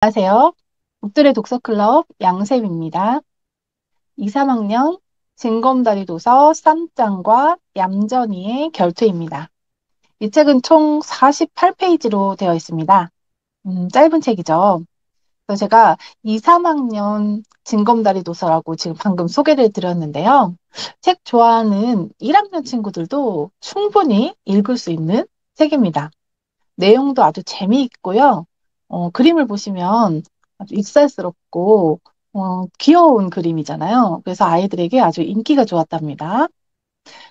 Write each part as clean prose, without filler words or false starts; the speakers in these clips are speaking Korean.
안녕하세요. 북들의 독서클럽 양쌤입니다. 2, 3학년 징검다리 도서 쌈짱과 얌전이의 결투입니다. 이 책은 총 48페이지로 되어 있습니다. 짧은 책이죠. 그래서 제가 2, 3학년 징검다리 도서라고 지금 방금 소개를 드렸는데요. 책 좋아하는 1학년 친구들도 충분히 읽을 수 있는 책입니다. 내용도 아주 재미있고요. 그림을 보시면 아주 익살스럽고 귀여운 그림이잖아요. 그래서 아이들에게 아주 인기가 좋았답니다.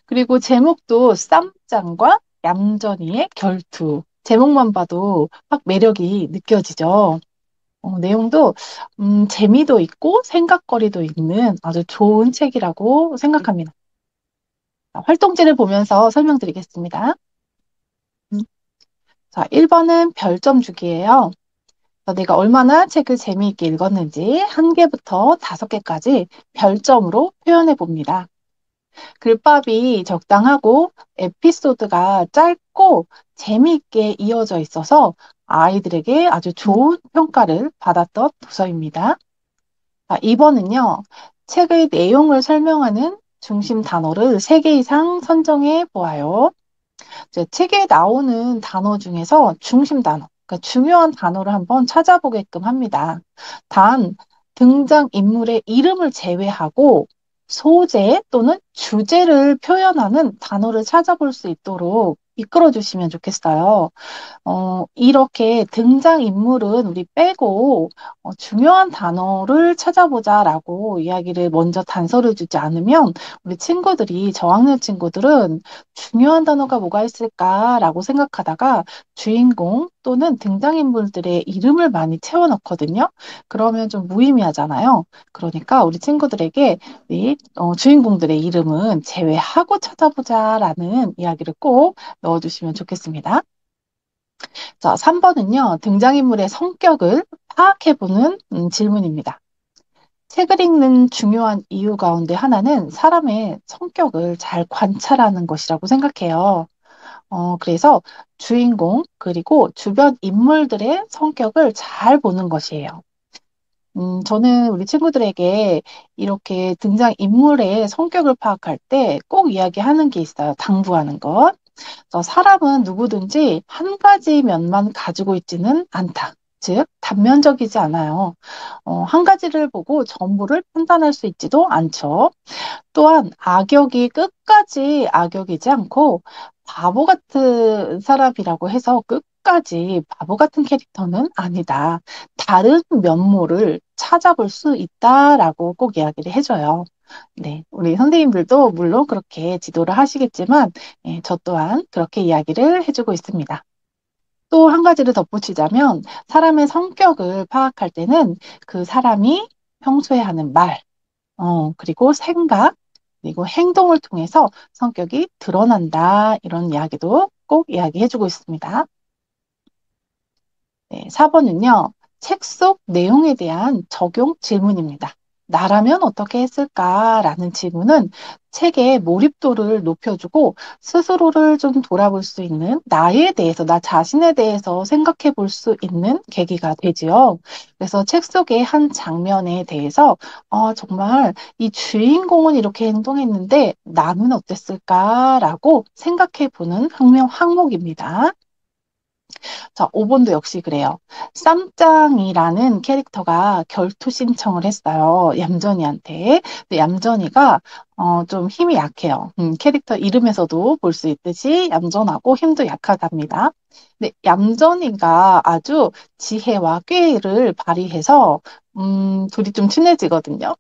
그리고 제목도 쌈짱과 얌전이의 결투. 제목만 봐도 확 매력이 느껴지죠. 내용도 재미도 있고 생각거리도 있는 아주 좋은 책이라고 생각합니다. 활동지를 보면서 설명드리겠습니다. 음, 자, 1번은 별점 주기예요. 내가 얼마나 책을 재미있게 읽었는지 한 개부터 5개까지 별점으로 표현해 봅니다. 글밥이 적당하고 에피소드가 짧고 재미있게 이어져 있어서 아이들에게 아주 좋은 평가를 받았던 도서입니다. 2번은요, 책의 내용을 설명하는 중심 단어를 3개 이상 선정해 보아요. 이제 책에 나오는 단어 중에서 중심 단어, 그러니까 중요한 단어를 한번 찾아보게끔 합니다. 단, 등장인물의 이름을 제외하고 소재 또는 주제를 표현하는 단어를 찾아볼 수 있도록 이끌어 주시면 좋겠어요. 이렇게 등장인물은 우리 빼고 중요한 단어를 찾아보자라고 이야기를 먼저 단서를 주지 않으면 우리 친구들이, 저학년 친구들은 중요한 단어가 뭐가 있을까라고 생각하다가 주인공 또는 등장인물들의 이름을 많이 채워넣거든요. 그러면 좀 무의미하잖아요. 그러니까 우리 친구들에게 이 주인공들의 이름은 제외하고 찾아보자라는 이야기를 꼭 넣어주시면 좋겠습니다. 자, 3번은요, 등장인물의 성격을 파악해보는 질문입니다. 책을 읽는 중요한 이유 가운데 하나는 사람의 성격을 잘 관찰하는 것이라고 생각해요. 그래서 주인공, 그리고 주변 인물들의 성격을 잘 보는 것이에요. 저는 우리 친구들에게 이렇게 등장인물의 성격을 파악할 때 꼭 이야기하는 게 있어요. 당부하는 것. 사람은 누구든지 한 가지 면만 가지고 있지는 않다. 즉, 단면적이지 않아요. 한 가지를 보고 전부를 판단할 수 있지도 않죠. 또한 악역이 끝까지 악역이지 않고 바보 같은 사람이라고 해서 끝까지 바보 같은 캐릭터는 아니다. 다른 면모를 찾아볼 수 있다라고 꼭 이야기를 해줘요. 네, 우리 선생님들도 물론 그렇게 지도를 하시겠지만, 저 또한 그렇게 이야기를 해주고 있습니다. 또 한 가지를 덧붙이자면, 사람의 성격을 파악할 때는 그 사람이 평소에 하는 말, 그리고 생각, 그리고 행동을 통해서 성격이 드러난다. 이런 이야기도 꼭 이야기해주고 있습니다. 네, 4번은요, 책 속 내용에 대한 적용 질문입니다. 나라면 어떻게 했을까라는 질문은 책의 몰입도를 높여주고 스스로를 좀 돌아볼 수 있는, 나에 대해서, 나 자신에 대해서 생각해 볼 수 있는 계기가 되지요. 그래서 책 속의 한 장면에 대해서 정말 이 주인공은 이렇게 행동했는데 나는 어땠을까라고 생각해 보는 항목입니다. 자, 5번도 역시 그래요. 쌈짱이라는 캐릭터가 결투 신청을 했어요. 얌전이한테. 근데 얌전이가 좀 힘이 약해요. 캐릭터 이름에서도 볼 수 있듯이 얌전하고 힘도 약하답니다. 근데 얌전이가 아주 지혜와 꾀를 발휘해서 둘이 좀 친해지거든요.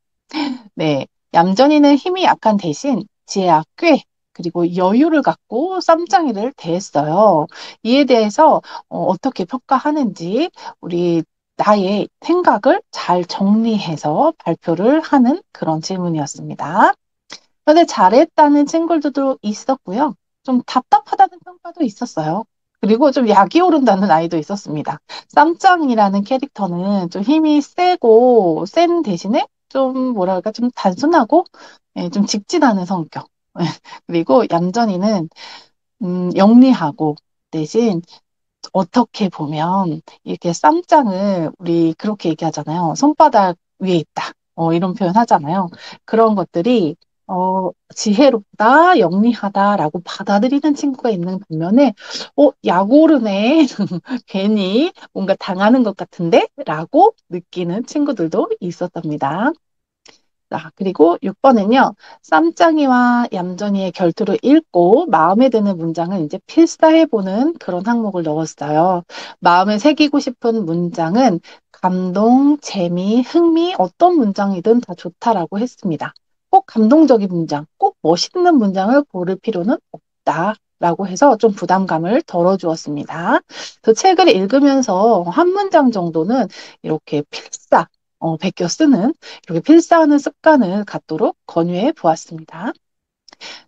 네, 얌전이는 힘이 약한 대신 지혜와 꾀, 그리고 여유를 갖고 쌈짱이를 대했어요. 이에 대해서 떻게 평가하는지 우리 나의 생각을 잘 정리해서 발표를 하는 그런 질문이었습니다. 근데 잘했다는 친구들도 있었고요. 좀 답답하다는 평가도 있었어요. 그리고 좀 약이 오른다는 아이도 있었습니다. 쌈짱이라는 캐릭터는 좀 힘이 세고 센 대신에 좀 뭐랄까 좀 단순하고 좀 직진하는 성격. 그리고 얌전이는 영리하고 대신 어떻게 보면 이렇게 쌈장을 우리 그렇게 얘기하잖아요. 손바닥 위에 있다. 이런 표현 하잖아요. 그런 것들이 지혜롭다, 영리하다라고 받아들이는 친구가 있는 반면에 약 오르네. 괜히 뭔가 당하는 것 같은데? 라고 느끼는 친구들도 있었답니다. 자, 그리고 6번은요, 쌈짱이와 얌전이의 결투를 읽고 마음에 드는 문장을 이제 필사해보는 그런 항목을 넣었어요. 마음에 새기고 싶은 문장은 감동, 재미, 흥미, 어떤 문장이든 다 좋다라고 했습니다. 꼭 감동적인 문장, 꼭 멋있는 문장을 고를 필요는 없다. 라고 해서 좀 부담감을 덜어주었습니다. 그 책을 읽으면서 한 문장 정도는 이렇게 베껴 쓰는 이렇게 필사하는 습관을 갖도록 권유해 보았습니다.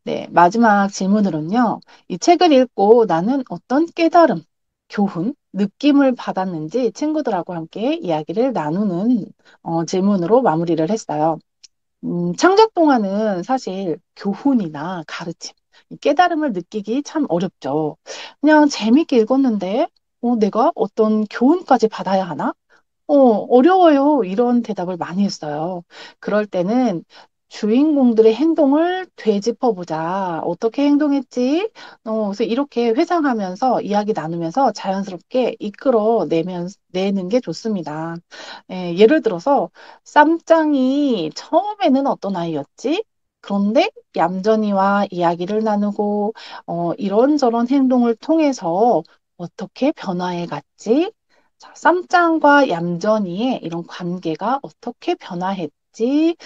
네, 마지막 질문으로는요. 이 책을 읽고 나는 어떤 깨달음, 교훈, 느낌을 받았는지 친구들하고 함께 이야기를 나누는 질문으로 마무리를 했어요. 창작 동화는 사실 교훈이나 가르침, 이 깨달음을 느끼기 참 어렵죠. 그냥 재밌게 읽었는데, 내가 어떤 교훈까지 받아야 하나? 어려워요. 이런 대답을 많이 했어요. 그럴 때는 주인공들의 행동을 되짚어보자. 어떻게 행동했지? 그래서 이렇게 회상하면서 이야기 나누면서 자연스럽게 내는 게 좋습니다. 예를 들어서, 쌈짱이 처음에는 어떤 아이였지? 그런데 얌전히와 이야기를 나누고, 이런저런 행동을 통해서 어떻게 변화해 갔지? 자, 쌈짱과 얌전이의 이런 관계가 어떻게 변화했지?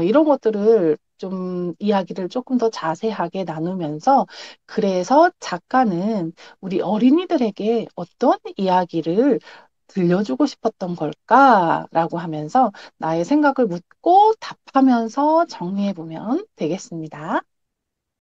이런 것들을 좀 이야기를 조금 더 자세하게 나누면서 그래서 작가는 우리 어린이들에게 어떤 이야기를 들려주고 싶었던 걸까라고 하면서 나의 생각을 묻고 답하면서 정리해 보면 되겠습니다.